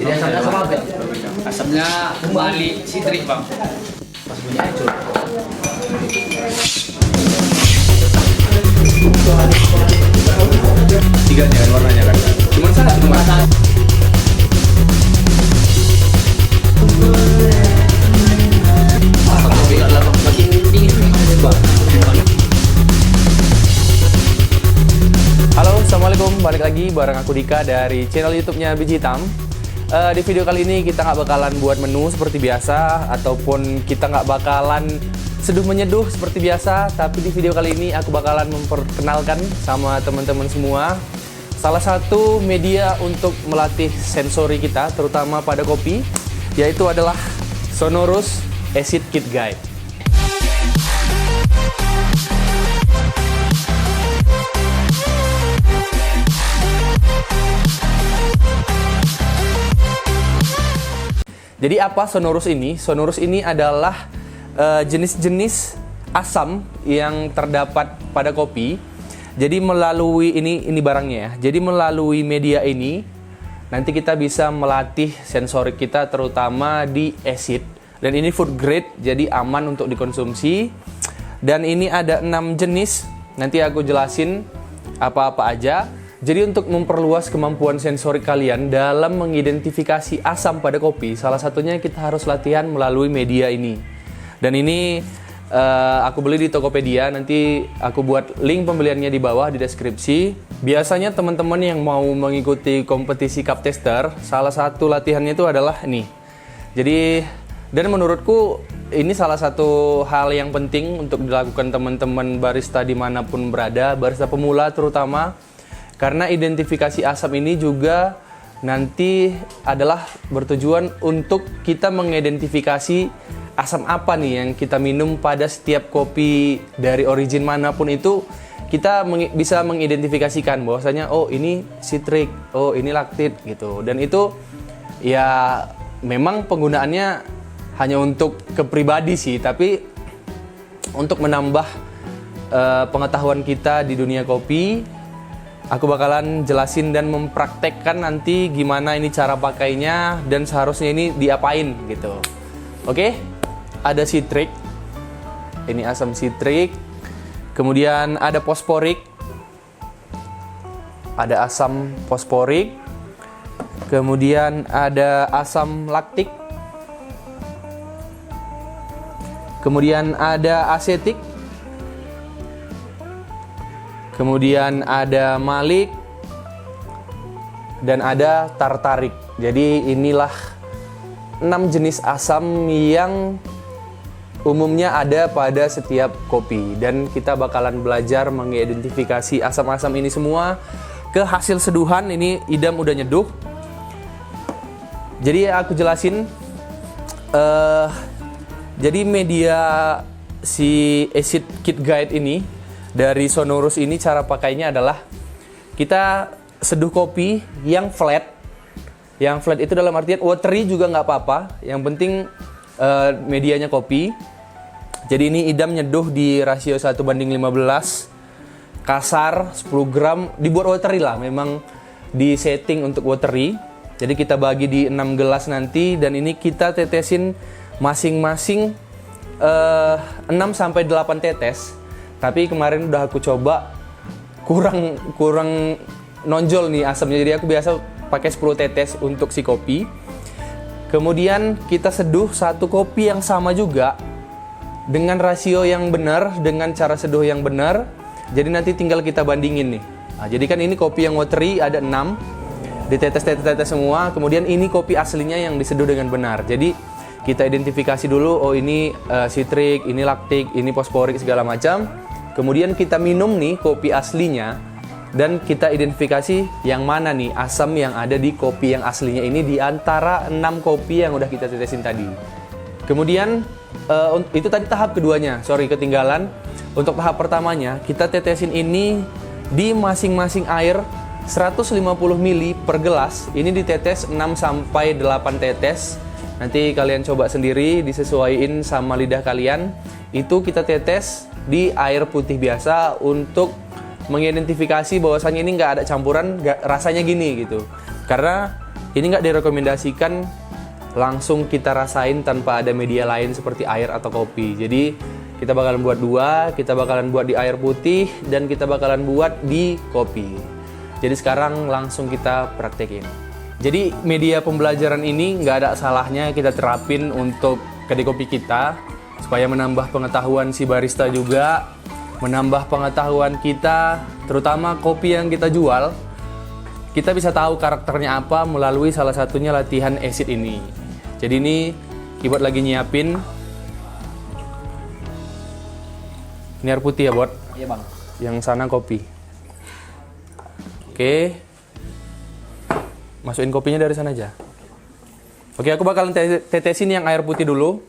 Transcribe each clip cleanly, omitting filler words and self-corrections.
Jadi asamnya sama apa? Asamnya kembali sitrik bang. Pas punya acur. Tiga kan warnanya kan. Cuma satu mas. Tapi kalau makin dingin bang. Halo, assalamualaikum. Balik lagi bareng aku Dika dari channel YouTube-nya Biji Hitam. Di video kali ini kita nggak bakalan buat menu seperti biasa, ataupun kita nggak bakalan seduh menyeduh seperti biasa. Tapi di video kali ini aku bakalan memperkenalkan sama teman-teman semua salah satu media untuk melatih sensori kita, terutama pada kopi, yaitu adalah Sonorous Acid Kit Guide. Jadi apa Sonorous ini? Sonorous ini adalah jenis-jenis asam yang terdapat pada kopi. Jadi melalui ini barangnya ya. Jadi melalui media ini nanti kita bisa melatih sensorik kita terutama di acid. Dan ini food grade, jadi aman untuk dikonsumsi. Dan ini ada 6 jenis. Nanti aku jelasin apa-apa aja. Jadi untuk memperluas kemampuan sensorik kalian dalam mengidentifikasi asam pada kopi, salah satunya kita harus latihan melalui media ini. Dan ini aku beli di Tokopedia, nanti aku buat link pembeliannya di bawah di deskripsi. Biasanya teman-teman yang mau mengikuti kompetisi cup tester, salah satu latihannya itu adalah ini. Jadi, dan menurutku ini salah satu hal yang penting untuk dilakukan teman-teman barista dimanapun berada, barista pemula terutama. Karena identifikasi asam ini juga nanti adalah bertujuan untuk kita mengidentifikasi asam apa nih yang kita minum pada setiap kopi dari origin manapun itu. Kita bisa mengidentifikasikan bahwasanya oh ini citrik, oh ini laktit gitu. Dan itu ya memang penggunaannya hanya untuk kepribadi sih, tapi untuk menambah pengetahuan kita di dunia kopi, aku bakalan jelasin dan mempraktekkan nanti gimana ini cara pakainya dan seharusnya ini diapain gitu. Oke, ada citrik, ini asam citrik, kemudian ada fosforik, ada asam fosforik, kemudian ada asam laktik, kemudian ada asetik, kemudian ada malik, dan ada tartarik. Jadi inilah 6 jenis asam yang umumnya ada pada setiap kopi. Dan kita bakalan belajar mengidentifikasi asam-asam ini semua ke hasil seduhan. Ini Idam udah nyeduh. Jadi aku jelasin. Jadi media si Acid Kit Guide ini dari Sonorous ini, cara pakainya adalah kita seduh kopi yang flat. Yang flat itu dalam artian watery juga nggak apa-apa. Yang penting medianya kopi. Jadi ini Idam nyeduh di rasio 1:15. Kasar 10 gram. Dibuat watery lah. Memang di setting untuk watery. Jadi kita bagi di 6 gelas nanti. Dan ini kita tetesin masing-masing 6-8 tetes. Tapi kemarin udah aku coba kurang nonjol nih asamnya. Jadi aku biasa pakai 10 tetes untuk si kopi. Kemudian kita seduh satu kopi yang sama juga dengan rasio yang benar, dengan cara seduh yang benar. Jadi nanti tinggal kita bandingin nih. Nah, jadi kan ini kopi yang watery ada 6. Ditetes-tetes semua. Kemudian ini kopi aslinya yang diseduh dengan benar. Jadi kita identifikasi dulu, oh ini citrik, ini laktik, ini fosforik segala macam. Kemudian kita minum nih kopi aslinya dan kita identifikasi yang mana nih asam yang ada di kopi yang aslinya ini di antara 6 kopi yang udah kita tetesin tadi. Kemudian itu tadi tahap keduanya, ketinggalan. Untuk tahap pertamanya kita tetesin ini di masing-masing air 150 ml per gelas. Ini ditetes 6-8 tetes. Nanti kalian coba sendiri, disesuaiin sama lidah kalian. Itu kita tetes di air putih biasa untuk mengidentifikasi bahwasannya ini nggak ada campuran, rasanya gini gitu. Karena ini nggak direkomendasikan langsung kita rasain tanpa ada media lain seperti air atau kopi. Jadi kita bakalan buat dua, kita bakalan buat di air putih dan kita bakalan buat di kopi. Jadi sekarang langsung kita praktekin. Jadi media pembelajaran ini nggak ada salahnya kita terapin untuk kedai kopi kita supaya menambah pengetahuan si barista juga, menambah pengetahuan kita, terutama kopi yang kita jual. Kita bisa tahu karakternya apa melalui salah satunya latihan acid ini. Jadi ini keyboard lagi nyiapin. Ini air putih ya, Bot? Iya, Bang. Yang sana kopi. Oke. Masukin kopinya dari sana aja. Oke, aku bakalan tetesin yang air putih dulu.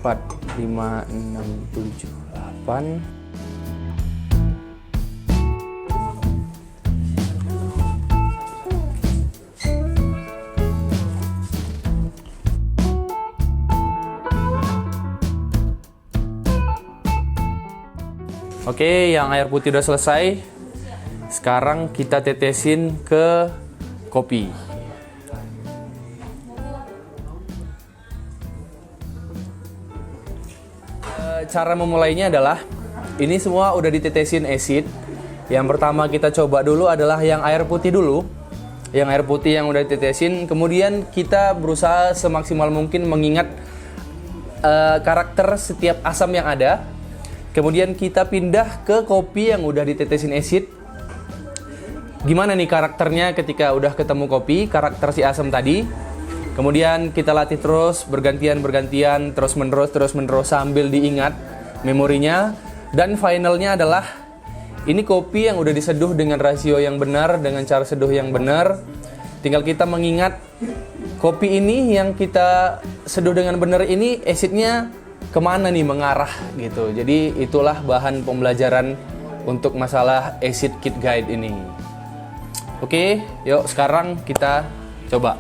Empat, 5, 6, 7, 8. Oke, yang air putih udah selesai. Sekarang kita tetesin ke kopi. Cara memulainya adalah ini semua udah ditetesin acid. Yang pertama kita coba dulu adalah yang air putih dulu. Yang air putih yang udah ditetesin, kemudian kita berusaha semaksimal mungkin mengingat karakter setiap asam yang ada. Kemudian kita pindah ke kopi yang udah ditetesin acid. Gimana nih karakternya ketika udah ketemu kopi, karakter si asam tadi. Kemudian kita latih terus, bergantian, terus menerus sambil diingat memorinya. Dan finalnya adalah ini kopi yang udah diseduh dengan rasio yang benar, dengan cara seduh yang benar. Tinggal kita mengingat kopi ini yang kita seduh dengan benar ini acidnya kemana nih mengarah gitu. Jadi itulah bahan pembelajaran untuk masalah acid kit guide ini. Oke, yuk sekarang kita coba.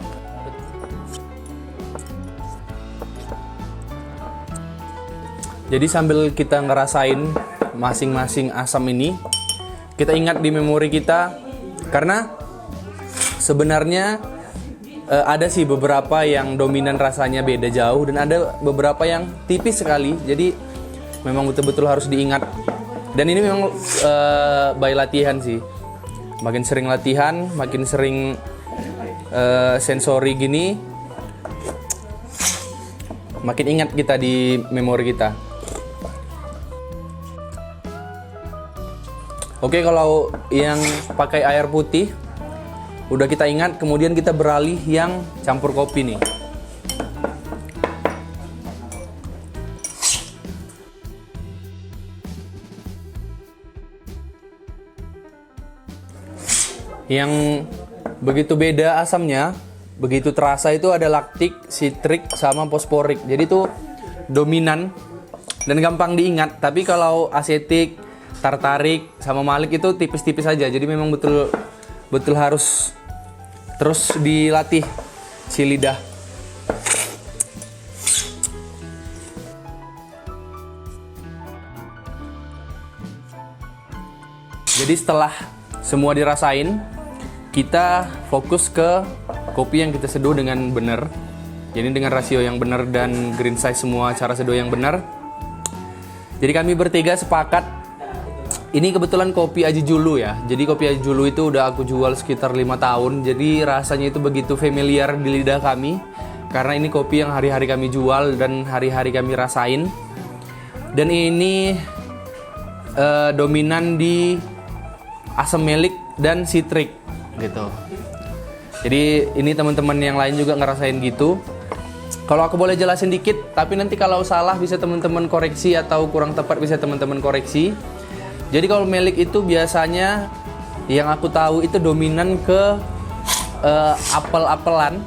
Jadi sambil kita ngerasain masing-masing asam ini, kita ingat di memori kita, karena sebenarnya ada sih beberapa yang dominan rasanya beda jauh dan ada beberapa yang tipis sekali. Jadi memang betul-betul harus diingat. Dan ini memang by latihan sih. Makin sering latihan, makin sering sensori gini, makin ingat kita di memori kita. Oke, kalau yang pakai air putih udah kita ingat, kemudian kita beralih yang campur kopi nih. Yang begitu beda asamnya, begitu terasa itu ada laktik, sitrik, sama fosforik. Jadi itu dominan dan gampang diingat. Tapi kalau asetik, tartarik, sama malik itu tipis-tipis aja. Jadi memang betul harus terus dilatih si lidah. Jadi setelah semua dirasain, kita fokus ke kopi yang kita seduh dengan benar. Jadi dengan rasio yang benar dan green size semua cara seduh yang benar. Jadi kami bertiga sepakat. Ini kebetulan kopi Aji Julu ya. Jadi kopi Aji Julu itu udah aku jual sekitar 5 tahun. Jadi rasanya itu begitu familiar di lidah kami. Karena ini kopi yang hari-hari kami jual dan hari-hari kami rasain. Dan ini dominan di asam melik dan sitrik gitu. Jadi ini teman-teman yang lain juga ngerasain gitu. Kalau aku boleh jelasin dikit, tapi nanti kalau salah bisa teman-teman koreksi atau kurang tepat bisa teman-teman koreksi. Jadi kalau melik itu biasanya yang aku tahu itu dominan ke apel-apelan.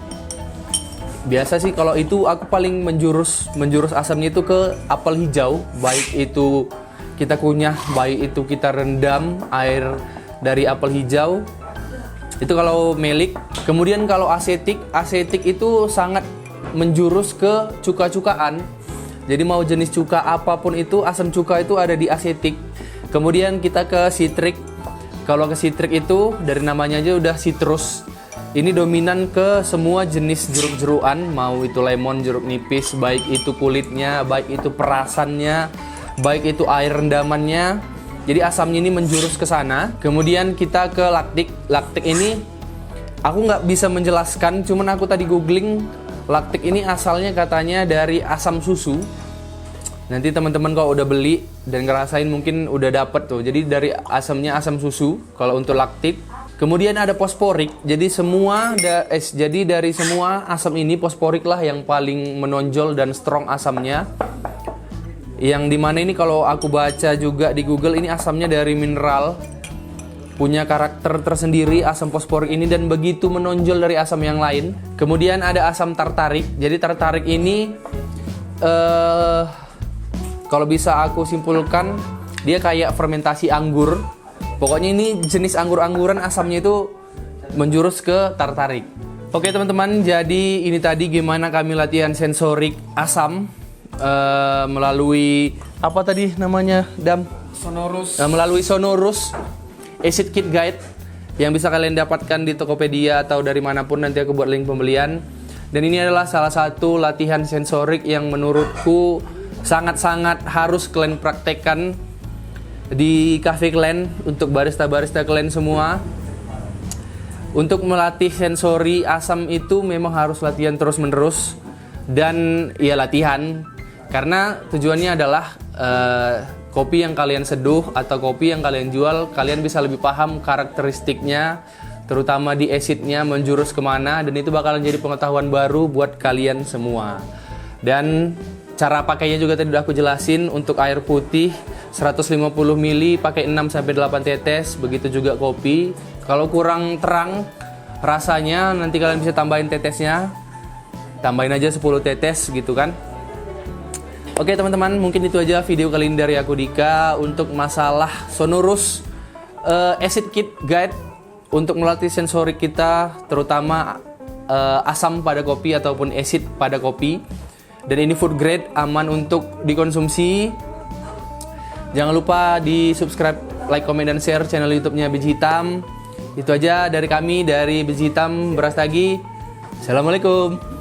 Biasa sih kalau itu aku paling menjurus asamnya itu ke apel hijau, baik itu kita kunyah, baik itu kita rendam air dari apel hijau. Itu kalau melik. Kemudian kalau asetik itu sangat menjurus ke cuka-cukaan. Jadi mau jenis cuka apapun itu, asam cuka itu ada di asetik. Kemudian kita ke citrik. Kalau ke citrik itu dari namanya aja udah citrus. Ini dominan ke semua jenis jeruk-jeruan, mau itu lemon, jeruk nipis, baik itu kulitnya, baik itu perasannya, baik itu air rendamannya. Jadi asamnya ini menjurus ke sana. Kemudian kita ke laktik. Laktik ini aku nggak bisa menjelaskan, cuman aku tadi googling. Laktik ini asalnya katanya dari asam susu. Nanti teman-teman kalau udah beli dan ngerasain mungkin udah dapet tuh. Jadi dari asamnya asam susu kalau untuk laktik. Kemudian ada fosforik. Jadi dari semua asam ini fosforik lah yang paling menonjol dan strong asamnya. Yang dimana ini kalau aku baca juga di Google ini asamnya dari mineral. Punya karakter tersendiri asam fosforik ini dan begitu menonjol dari asam yang lain. Kemudian ada asam tartarik. Jadi tartarik ini kalau bisa aku simpulkan, dia kayak fermentasi anggur. Pokoknya ini jenis anggur-angguran asamnya itu menjurus ke tartarik. Oke teman-teman, jadi ini tadi gimana kami latihan sensorik asam melalui apa tadi namanya, Dam? Sonorus. Melalui Sonorus Acid Kit Guide yang bisa kalian dapatkan di Tokopedia atau dari manapun, nanti aku buat link pembelian. Dan ini adalah salah satu latihan sensorik yang menurutku sangat-sangat harus kalian praktekkan di cafe kalian untuk barista-barista kalian semua. Untuk melatih sensori asam itu memang harus latihan terus-menerus dan ya latihan, karena tujuannya adalah kopi yang kalian seduh atau kopi yang kalian jual, kalian bisa lebih paham karakteristiknya, terutama di acidnya menjurus kemana, dan itu bakalan jadi pengetahuan baru buat kalian semua. Dan cara pakainya juga tadi udah aku jelasin. Untuk air putih 150 ml pakai 6-8 tetes, begitu juga kopi. Kalau kurang terang rasanya, nanti kalian bisa tambahin tetesnya, tambahin aja 10 tetes gitu kan. Oke teman-teman, mungkin itu aja video kali ini dari aku Dika untuk masalah Sonorus Acid Kit Guide untuk melatih sensorik kita, terutama asam pada kopi ataupun acid pada kopi. Dan ini food grade, aman untuk dikonsumsi. Jangan lupa di subscribe, like, komen, dan share channel YouTube-nya Biji Hitam. Itu aja dari kami, dari Biji Hitam Brastagi. Assalamualaikum.